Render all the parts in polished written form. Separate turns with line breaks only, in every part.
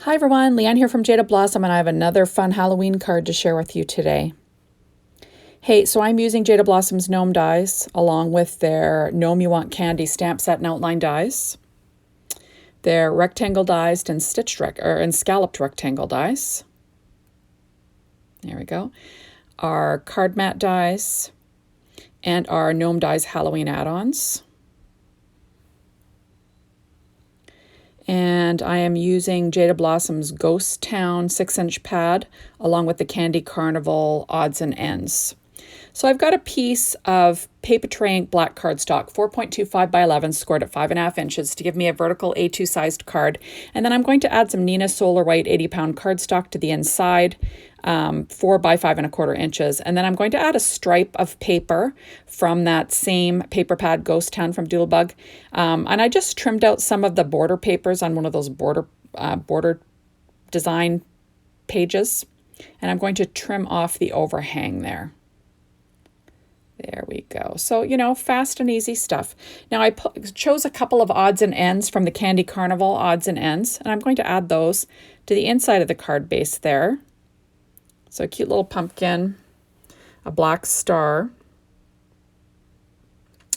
Hi everyone, Leanne here from Jaded Blossom, and I have another fun Halloween card to share with you today. Hey, so I'm using Jaded Blossoms Gnome dies along with their Gnome You Want Candy stamp set and outline dies, their rectangle dies and scalloped rectangle dies. There we go. Our card mat dies and our Gnome dies Halloween Add Ons. And I am using Jaded Blossoms Ghost Town 6-inch pad along with the Candy Carnival odds and ends. So I've got a piece of paper tray ink black cardstock, 4.25 by 11, scored at 5.5 inches to give me a vertical A2 sized card. And then I'm going to add some Nina Solar White 80-pound cardstock to the inside, 4 by 5.25 inches. And then I'm going to add a stripe of paper from that same paper pad Ghost Town from Doodlebug. And I just trimmed out some of the border papers on one of those border design pages. And I'm going to trim off the overhang there. There we go. So, you know, fast and easy stuff. Now I chose a couple of odds and ends from the Candy Carnival odds and ends, and I'm going to add those to the inside of the card base there. So a cute little pumpkin, a black star,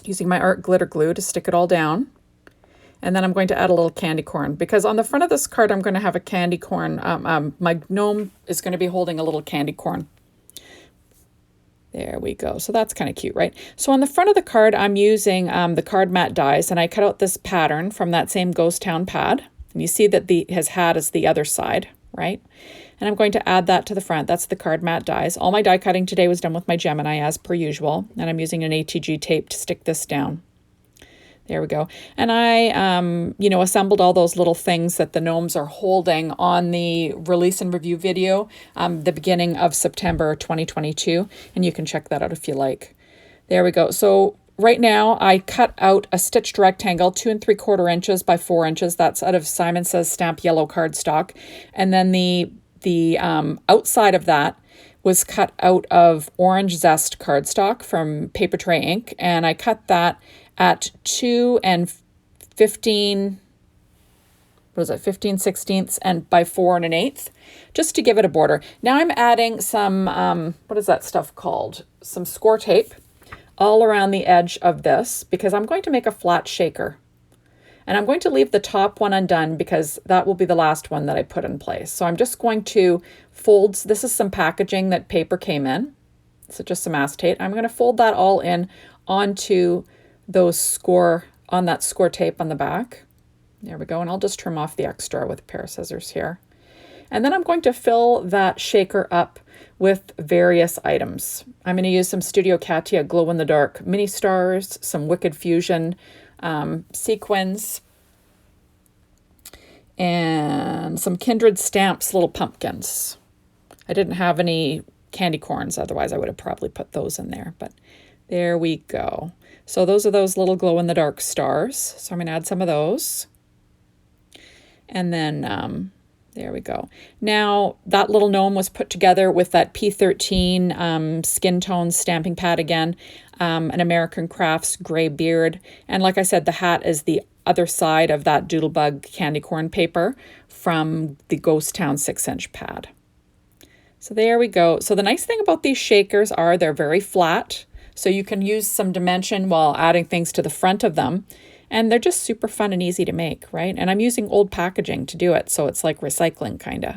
using my art glitter glue to stick it all down. And then I'm going to add a little candy corn, because on the front of this card I'm going to have a candy corn. My gnome is going to be holding a little candy corn. There we go. So that's kind of cute, right? So on the front of the card, I'm using the card mat dies, and I cut out this pattern from that same Ghost Town pad. And you see that his hat is the other side, right? And I'm going to add that to the front. That's the card mat dies. All my die cutting today was done with my Gemini as per usual. And I'm using an ATG tape to stick this down. There we go. And I, assembled all those little things that the gnomes are holding on the release and review video, the beginning of September 2022. And you can check that out if you like. There we go. So right now I cut out a stitched rectangle, 2 3/4 inches by 4 inches. That's out of Simon Says Stamp yellow cardstock. And then the outside of that was cut out of orange zest cardstock from Paper Tray Ink. And I cut that at 2 15 16ths and by 4 1/8, just to give it a border. Now I'm adding some, what is that stuff called? Some score tape all around the edge of this, because I'm going to make a flat shaker. And I'm going to leave the top one undone because that will be the last one that I put in place. So I'm just going to fold, this is some packaging that paper came in. So just some acetate. I'm going to fold that all in onto those score tape on the back. There we go. And I'll just trim off the extra with a pair of scissors here. And then I'm going to fill that shaker up with various items. I'm going to use some Studio Katia glow in the dark mini stars, some Wicked Fusion sequins, and some Kindred Stamps little pumpkins. I didn't have any candy corns, otherwise I would have probably put those in there, but there we go. So those are those little glow-in-the-dark stars. So I'm going to add some of those. And then there we go. Now that little gnome was put together with that P13 skin tone stamping pad again, an American Crafts gray beard. And like I said, the hat is the other side of that Doodlebug candy corn paper from the Ghost Town 6-inch pad. So there we go. So the nice thing about these shakers are they're very flat. So you can use some dimension while adding things to the front of them. And they're just super fun and easy to make, right? And I'm using old packaging to do it, so it's like recycling kind of.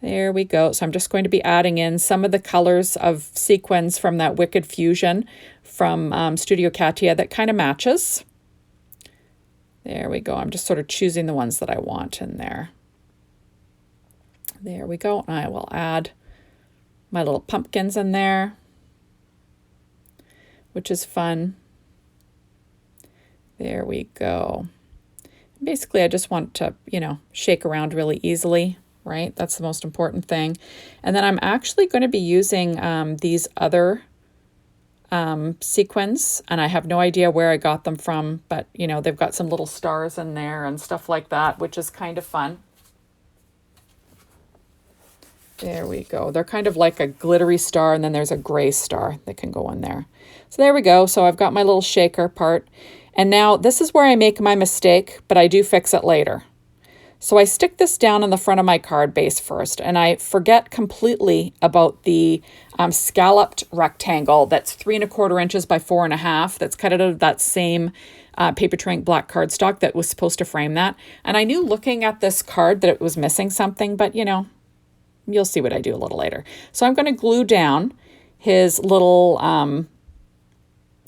There we go. So I'm just going to be adding in some of the colors of sequins from that Wicked Fusion from Studio Katia that kind of matches. There we go. I'm just sort of choosing the ones that I want in there. There we go. I will add my little pumpkins in there, which is fun. There we go. Basically, I just want to, shake around really easily, right? That's the most important thing. And then I'm actually going to be using these other sequins, and I have no idea where I got them from, but, they've got some little stars in there and stuff like that, which is kind of fun. There we go. They're kind of like a glittery star, and then there's a gray star that can go in there. So there we go. So I've got my little shaker part. And now this is where I make my mistake, but I do fix it later. So I stick this down on the front of my card base first, and I forget completely about the Scalloped Rectangle that's 3 1/4 inches by 4 1/2. That's cut out of that same paper tray black cardstock that was supposed to frame that. And I knew looking at this card that it was missing something, but you know, you'll see what I do a little later. So I'm going to glue down his little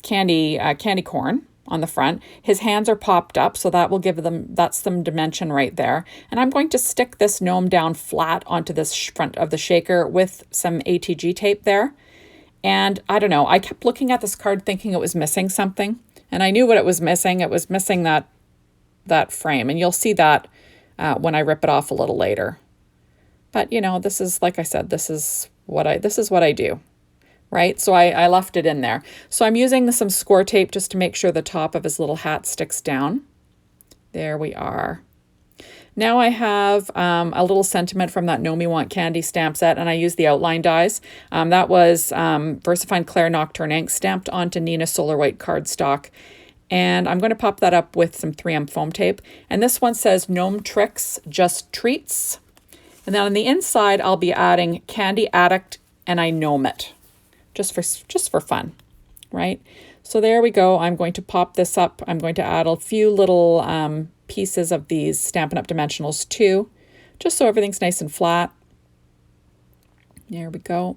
candy corn on the front. His hands are popped up, so that will give them, that's some dimension right there. And I'm going to stick this gnome down flat onto this front of the shaker with some ATG tape there. And I don't know, I kept looking at this card thinking it was missing something, and I knew what it was missing. It was missing that frame, and you'll see that when I rip it off a little later. But you know, this is, like I said, this is what I do. Right? So I left it in there. So I'm using some score tape just to make sure the top of his little hat sticks down. There we are. Now I have a little sentiment from that Gnomie Want Candy stamp set, and I use the outline dies. That was VersaFine Claire Nocturne ink stamped onto Nina Solar White cardstock. And I'm going to pop that up with some 3M foam tape. And this one says Gnome Tricks, Just Treats. And then on the inside, I'll be adding Candy Addict and I Gnome It. Just for fun, right? So there we go. I'm going to pop this up. I'm going to add a few little pieces of these Stampin' Up! Dimensionals too, just so everything's nice and flat. There we go.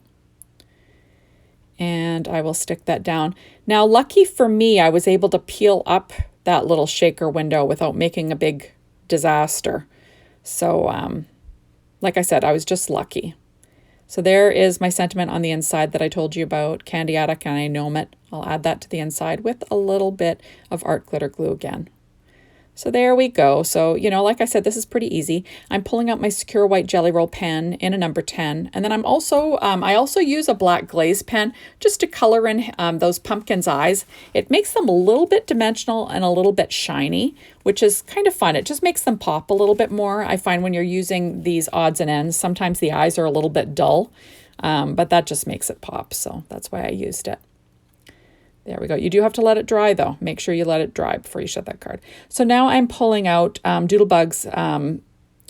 And I will stick that down. Now, lucky for me, I was able to peel up that little shaker window without making a big disaster. So, like I said, I was just lucky. So there is my sentiment on the inside that I told you about, Candy Addict and I Gnome It. I'll add that to the inside with a little bit of art glitter glue again. So there we go. So, you know, like I said, this is pretty easy. I'm pulling out my Secure White Jelly Roll pen in a number 10. And then I'm also, I also use a black glaze pen just to color in those pumpkins' eyes. It makes them a little bit dimensional and a little bit shiny, which is kind of fun. It just makes them pop a little bit more. I find when you're using these odds and ends, sometimes the eyes are a little bit dull, but that just makes it pop. So that's why I used it. There we go. You do have to let it dry though. Make sure you let it dry before you shut that card. So now I'm pulling out Doodlebug's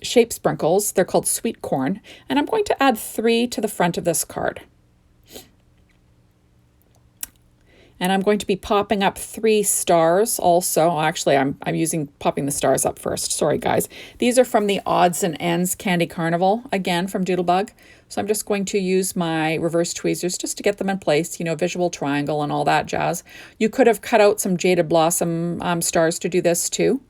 shape sprinkles. They're called Sweet Corn. And I'm going to add 3 to the front of this card. And I'm going to be popping up 3 stars also. Actually, I'm popping the stars up first. Sorry, guys. These are from the Odds and Ends Candy Carnival, again, from Doodlebug. So I'm just going to use my reverse tweezers just to get them in place, you know, visual triangle and all that jazz. You could have cut out some Jaded Blossom stars to do this too.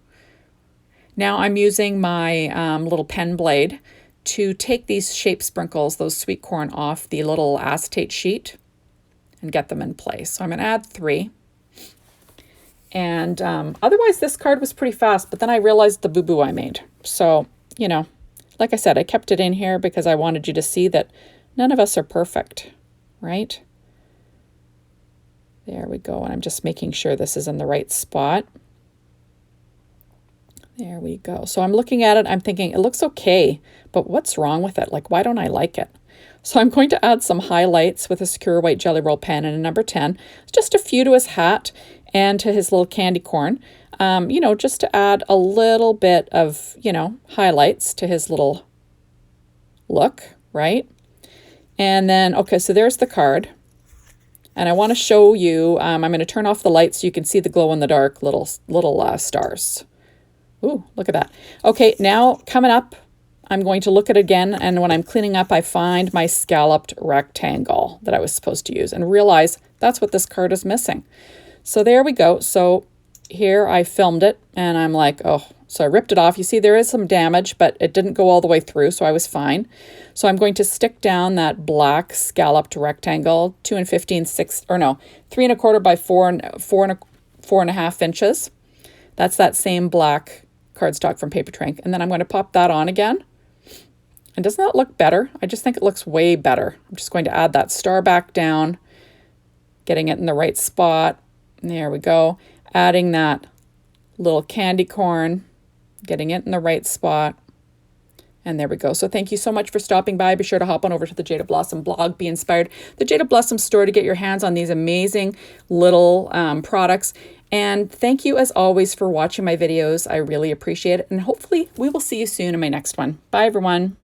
Now I'm using my little pen blade to take these shape sprinkles, those sweet corn, off the little acetate sheet and get them in place. So I'm going to add 3. And otherwise this card was pretty fast, but then I realized the boo-boo I made. So, you know, like I said, I kept it in here because I wanted you to see that none of us are perfect, right? There we go. And I'm just making sure this is in the right spot. There we go. So I'm looking at it, I'm thinking it looks okay, but what's wrong with it? Like, why don't I like it? So I'm going to add some highlights with a Secure White Jelly Roll pen and a number 10, just a few to his hat and to his little candy corn, you know, just to add a little bit of, you know, highlights to his little look, right? And then, okay, so there's the card. And I want to show you, I'm going to turn off the lights so you can see the glow-in-the-dark little stars. Ooh, look at that. Okay, now coming up, I'm going to look at it again, and when I'm cleaning up, I find my Scalloped Rectangle that I was supposed to use and realize that's what this card is missing. So there we go. So here I filmed it, and I'm like, oh, so I ripped it off. You see there is some damage, but it didn't go all the way through, so I was fine. So I'm going to stick down that black Scalloped Rectangle, 2 15, 6, or no, 3 1/4 by 4 1/2 inches. That's that same black cardstock from Paper Trank. And then I'm going to pop that on again. And doesn't that look better? I just think it looks way better. I'm just going to add that star back down, getting it in the right spot. There we go. Adding that little candy corn, getting it in the right spot. And there we go. So thank you so much for stopping by. Be sure to hop on over to the Jaded Blossom blog, Be Inspired, the Jaded Blossom store, to get your hands on these amazing little products. And thank you as always for watching my videos. I really appreciate it. And hopefully we will see you soon in my next one. Bye everyone.